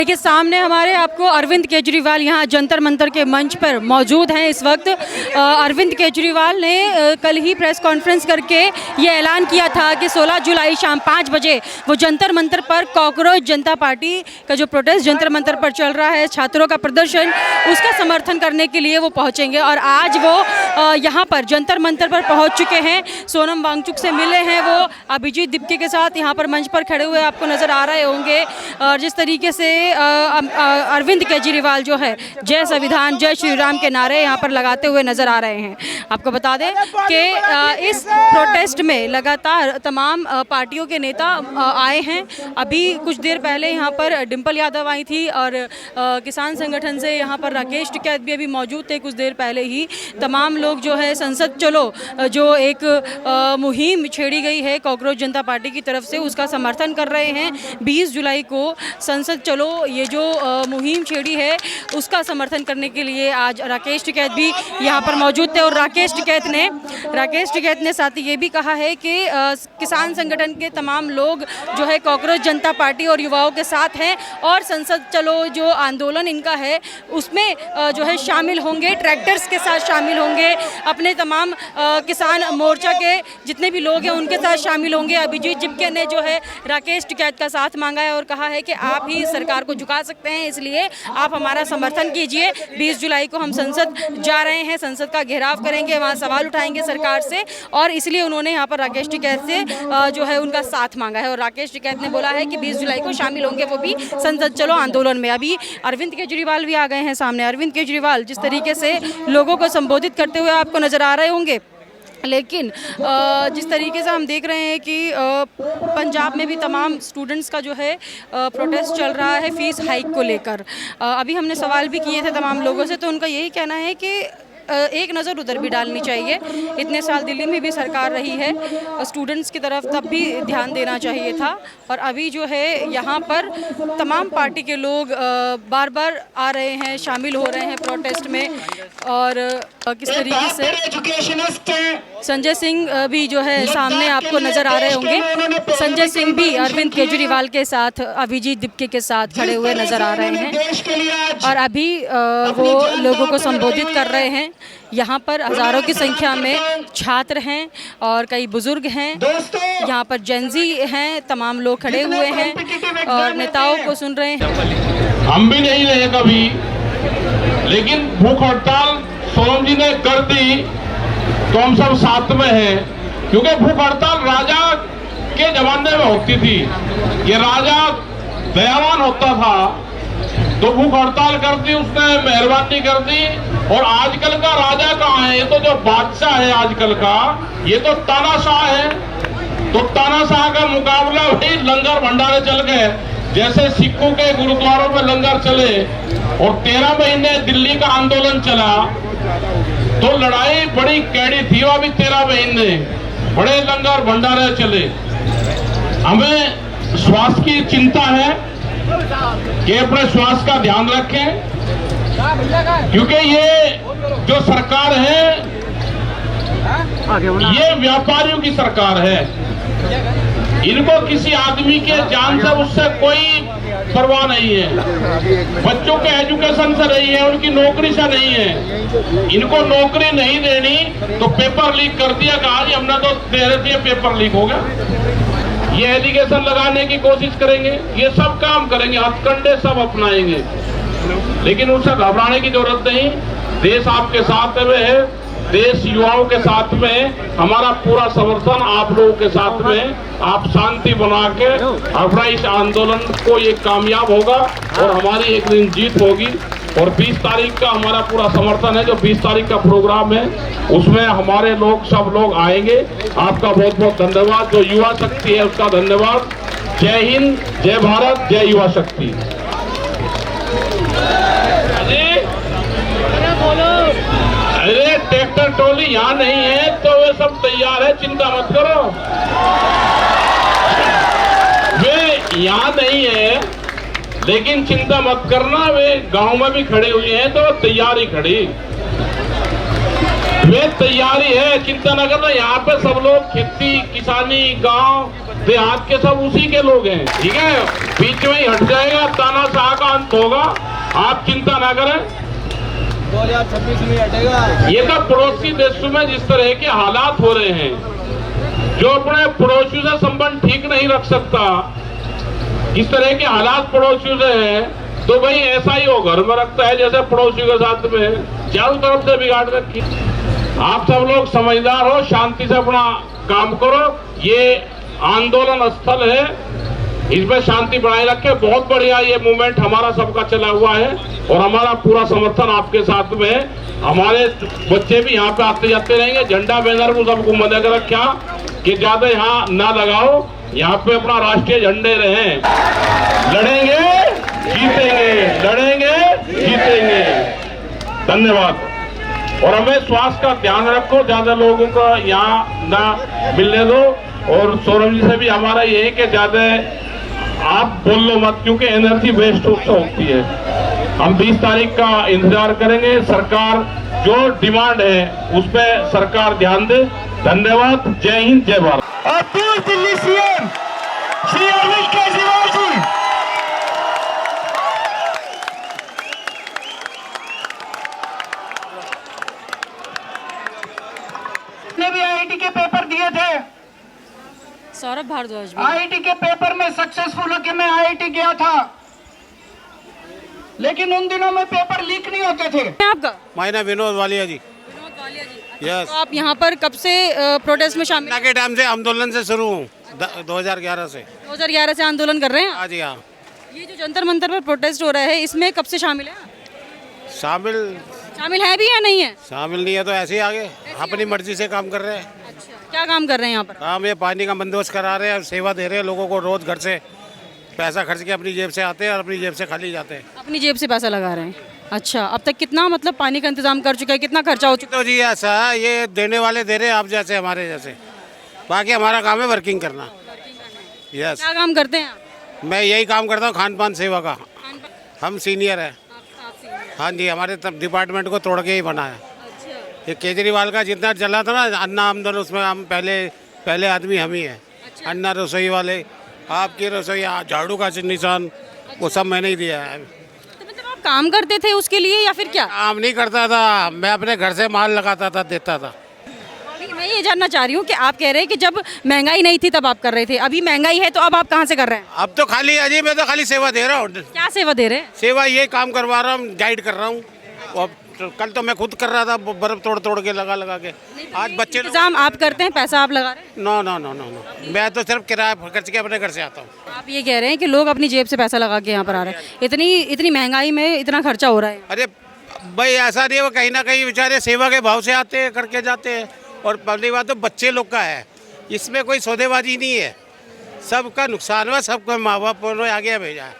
देखिए सामने हमारे आपको अरविंद केजरीवाल यहाँ जंतर मंतर के मंच पर मौजूद हैं इस वक्त। अरविंद केजरीवाल ने कल ही प्रेस कॉन्फ्रेंस करके ये ऐलान किया था कि 16 जुलाई शाम 5 बजे वो जंतर मंतर पर कॉकरोच जनता पार्टी का जो प्रोटेस्ट जंतर मंतर पर चल रहा है, छात्रों का प्रदर्शन, उसका समर्थन करने के लिए वो पहुँचेंगे। और आज वो यहाँ पर जंतर मंतर पर पहुँच चुके हैं। सोनम वांगचुक से मिले हैं वो, अभिजीत दीपके के साथ यहाँ पर मंच पर खड़े हुए आपको नज़र आ रहे होंगे। और जिस तरीके से अरविंद केजरीवाल जो है जय संविधान जय श्री राम के नारे यहाँ पर लगाते हुए नजर आ रहे हैं। आपको बता दें कि इस प्रोटेस्ट में लगातार तमाम पार्टियों के नेता आए हैं। अभी कुछ देर पहले यहाँ पर डिम्पल यादव आई थी और किसान संगठन से यहाँ पर राकेश टिकैत भी अभी मौजूद थे। कुछ देर पहले ही तमाम लोग जो है संसद चलो जो एक मुहिम छेड़ी गई है कॉकरोच जनता पार्टी की तरफ से, उसका समर्थन कर रहे हैं। 20 जुलाई को संसद चलो ये जो मुहिम छेड़ी है उसका समर्थन करने के लिए आज राकेश टिकैत भी यहाँ पर मौजूद थे। और राकेश टिकैत ने साथ ही ये भी कहा है कि किसान संगठन के तमाम लोग जो है कॉकरोच जनता पार्टी और युवाओं के साथ हैं और संसद चलो जो आंदोलन इनका है उसमें जो है शामिल होंगे, ट्रैक्टर्स के साथ शामिल होंगे, अपने तमाम किसान मोर्चा के जितने भी लोग हैं उनके साथ शामिल होंगे। अभिजीत दीपके ने जो है राकेश टिकैत का साथ मांगा है और कहा है कि आप ही सरकार को झुका सकते हैं, इसलिए आप हमारा समर्थन कीजिए। 20 जुलाई को हम संसद जा रहे हैं, संसद का घेराव करेंगे, वहाँ सवाल उठाएंगे सरकार से, और इसलिए उन्होंने यहाँ पर राकेश टिकैत से जो है उनका साथ मांगा है। और राकेश टिकैत ने बोला है कि 20 जुलाई को शामिल होंगे वो भी संसद चलो आंदोलन में। अभी अरविंद केजरीवाल भी आ गए हैं सामने। अरविंद केजरीवाल जिस तरीके से लोगों को संबोधित करते हुए आपको नजर आ रहे होंगे, लेकिन जिस तरीके से हम देख रहे हैं कि पंजाब में भी तमाम स्टूडेंट्स का जो है प्रोटेस्ट चल रहा है फीस हाइक को लेकर। अभी हमने सवाल भी किए थे तमाम लोगों से, तो उनका यही कहना है कि एक नज़र उधर भी डालनी चाहिए। इतने साल दिल्ली में भी सरकार रही है, स्टूडेंट्स की तरफ तब भी ध्यान देना चाहिए था। और अभी जो है यहाँ पर तमाम पार्टी के लोग बार बार आ रहे हैं, शामिल हो रहे हैं प्रोटेस्ट में। और किस तरीके से संजय सिंह भी जो है सामने आपको नज़र आ रहे होंगे। संजय सिंह भी अरविंद केजरीवाल के साथ, अभिजीत दीपके के साथ खड़े हुए नज़र आ रहे हैं और अभी वो लोगों को संबोधित कर रहे हैं। यहाँ पर हज़ारों की संख्या में छात्र हैं और कई बुजुर्ग हैं, यहाँ पर जेनजी हैं, तमाम लोग खड़े हुए हैं और नेताओं को सुन रहे हैं। हम भी नहीं रहे कभी, लेकिन भूख हड़ताल सोनम जी ने कर दी तो हम सब साथ में हैं, क्योंकि भूख हड़ताल राजा के जमाने में होती थी। ये राजा दयावान होता था तो भूख हड़ताल कर दी, उसने मेहरबानी कर दी। और आजकल का राजा कहाँ है? ये तो जो बादशाह है आजकल का, ये तो तानाशाह है। तो तानाशाह का मुकाबला वही लंगर भंडारे चल गए। जैसे सिखों के गुरुद्वारों में लंगर चले और 13 महीने दिल्ली का आंदोलन चला, तो लड़ाई बड़ी कैडी थी। वो भी 13 महीने बड़े लंगर भंडारे चले। हमें स्वास्थ्य की चिंता है कि अपने स्वास्थ्य का ध्यान रखें, क्योंकि ये जो सरकार है ये व्यापारियों की सरकार है। इनको किसी आदमी के जान से उससे कोई परवाह नहीं है। बच्चों के एजुकेशन से नहीं है, उनकी नौकरी से नहीं है। इनको नौकरी नहीं देनी तो पेपर लीक कर दिया कि आज हमने तो दे दिया, पेपर लीक हो गया। ये एलिगेशन लगाने की कोशिश करेंगे, ये सब काम करेंगे, हथकंडे सब अपनाएंगे, लेकिन उनसे घबराने की जरूरत नहीं। देश आपके साथ में है, देश युवाओं के साथ में, हमारा पूरा समर्थन आप लोगों के साथ में। आप शांति बना के अपना इस आंदोलन को ये कामयाब होगा और हमारी एक दिन जीत होगी। और 20 तारीख का हमारा पूरा समर्थन है। जो 20 तारीख का प्रोग्राम है उसमें हमारे लोग सब लोग आएंगे। आपका बहुत बहुत धन्यवाद। जो युवा शक्ति है उसका धन्यवाद। जय हिंद, जय भारत, जय युवा शक्ति। अरे ट्रैक्टर टोली यहाँ नहीं है तो वे सब तैयार है, चिंता मत करो। वे यहाँ नहीं है लेकिन चिंता मत करना, वे गांव में भी खड़े हुए हैं तो तैयारी खड़ी, वे तैयारी है, चिंता न करना। यहाँ पे सब लोग खेती किसानी गांव देहात के सब उसी के लोग हैं, ठीक है। बीच में ही हट जाएगा, तानाशाह का अंत होगा, आप चिंता ना करें। 2026 में हटेगा। ये तो पड़ोसी देशों में जिस तरह के हालात हो रहे हैं, जो अपने पड़ोसियों से संबंध ठीक नहीं रख सकता, इस तरह के हालात पड़ोसियों से हैं, तो भाई ऐसा ही वो घर में रखता है जैसे पड़ोसियों के साथ में चारों तरफ से बिगाड़ रखी। आप सब लोग समझदार हो, शांति से अपना काम करो। ये आंदोलन स्थल है, इसमें शांति बनाए रखे। बहुत बढ़िया ये मूवमेंट हमारा सबका चला हुआ है और हमारा पूरा समर्थन आपके साथ में है। हमारे बच्चे भी यहाँ पे आते जाते रहेंगे। झंडा बैनर को सबको मना कर रखा कि ज्यादा यहाँ ना लगाओ, यहाँ पे अपना राष्ट्रीय झंडे रहे। लड़ेंगे जीतेंगे, लड़ेंगे जीतेंगे। धन्यवाद। और हमें स्वास्थ्य का ध्यान रखो, ज्यादा लोगों को यहाँ ना मिलने दो। और सौरभ जी से भी हमारा ये है कि ज्यादा आप बोल लो मत, क्योंकि एनर्जी वेस्ट होती है। हम 20 तारीख का इंतजार करेंगे। सरकार जो डिमांड है उस पर सरकार ध्यान दे। धन्यवाद। जय हिंद, जय भारत। और पूर्व दिल्ली सीएम श्री अरविंद केजरीवाल जी, ने भी आईआईटी के पेपर दिए थे। सौरभ भारद्वाज भी। आईआईटी के पेपर में सक्सेसफुल होकर मैं आईआईटी गया था, लेकिन उन दिनों में पेपर लीक नहीं होते थे। आपका माय नाम विनोद वालिया जी। विनोद वालिया जी। अच्छा, Yes. तो आप यहाँ पर कब से प्रोटेस्ट में शामिल? कोरोना के टाइम से आंदोलन से शुरू हूँ 2011 से। 2011 से आंदोलन कर रहे हैं। हाँ जी हाँ। ये जो जंतर मंतर पर प्रोटेस्ट हो रहा है, इसमें कब से शामिल है? शामिल है भी या नहीं है? शामिल नहीं है तो ऐसे ही आगे अपनी मर्जी से काम कर रहे हैं। अच्छा, क्या काम कर रहे हैं यहाँ पर? काम ये पानी का बंदोबस्त करा रहे हैं, सेवा दे रहे हैं लोगों को। रोज घर से पैसा खर्च के अपनी जेब से आते हैं और अपनी जेब से खाली जाते हैं। अपनी जेब से पैसा लगा रहे हैं। अच्छा, अब तक कितना मतलब पानी का इंतजाम कर चुका है, कितना खर्चा हो चुका तो जी ऐसा है, ये देने वाले दे रहे हैं, आप जैसे हमारे जैसे। बाकी हमारा काम है वर्किंग करना। है? यस, क्या काम करते हैं आप? मैं यही काम करता हूँ, खान पान सेवा का। हम सीनियर हैं। आप सीनियर। हाँ जी, हमारे तब डिपार्टमेंट को तोड़ के ही बना है। अच्छा, ये केजरीवाल का जितना चला था ना अन्ना आमदन, उसमें हम पहले आदमी हम ही हैं। अन्ना रसोई वाले, आपकी रसोई, झाड़ू का निशान, वो सब मैंने ही दिया है। तो मतलब आप काम करते थे उसके लिए या फिर क्या? काम नहीं करता था मैं, अपने घर से माल लगाता था, देता था। मैं ये जानना चाह रही हूँ कि आप कह रहे हैं कि जब महंगाई नहीं थी तब आप कर रहे थे, अभी महंगाई है तो अब आप कहाँ से कर रहे हैं? अब तो खाली अजी मैं तो खाली सेवा दे रहा हूँ। क्या सेवा दे रहे हैं? सेवा ये काम करवा रहा हूँ, गाइड कर रहा हूँ। और कल तो मैं खुद कर रहा था, बर्फ तोड़ के लगा के। आज बच्चे इंतजाम आप करते हैं, पैसा आप लगा रहे हैं? No no no no no, मैं तो सिर्फ किराया खर्च के अपने घर से आता हूँ। आप ये कह रहे हैं कि लोग अपनी जेब से पैसा लगा के यहाँ पर आ रहे हैं, इतनी महंगाई में इतना खर्चा हो रहा है। अरे भाई ऐसा नहीं है, वो कहीं ना कहीं बेचारे सेवा के भाव से आते हैं, करके जाते हैं। और पहली बात तो बच्चे लोग का है, इसमें कोई सौदेबाजी नहीं है। सबका नुकसान हुआ, सबको माँ बाप ने आगे भेजा है।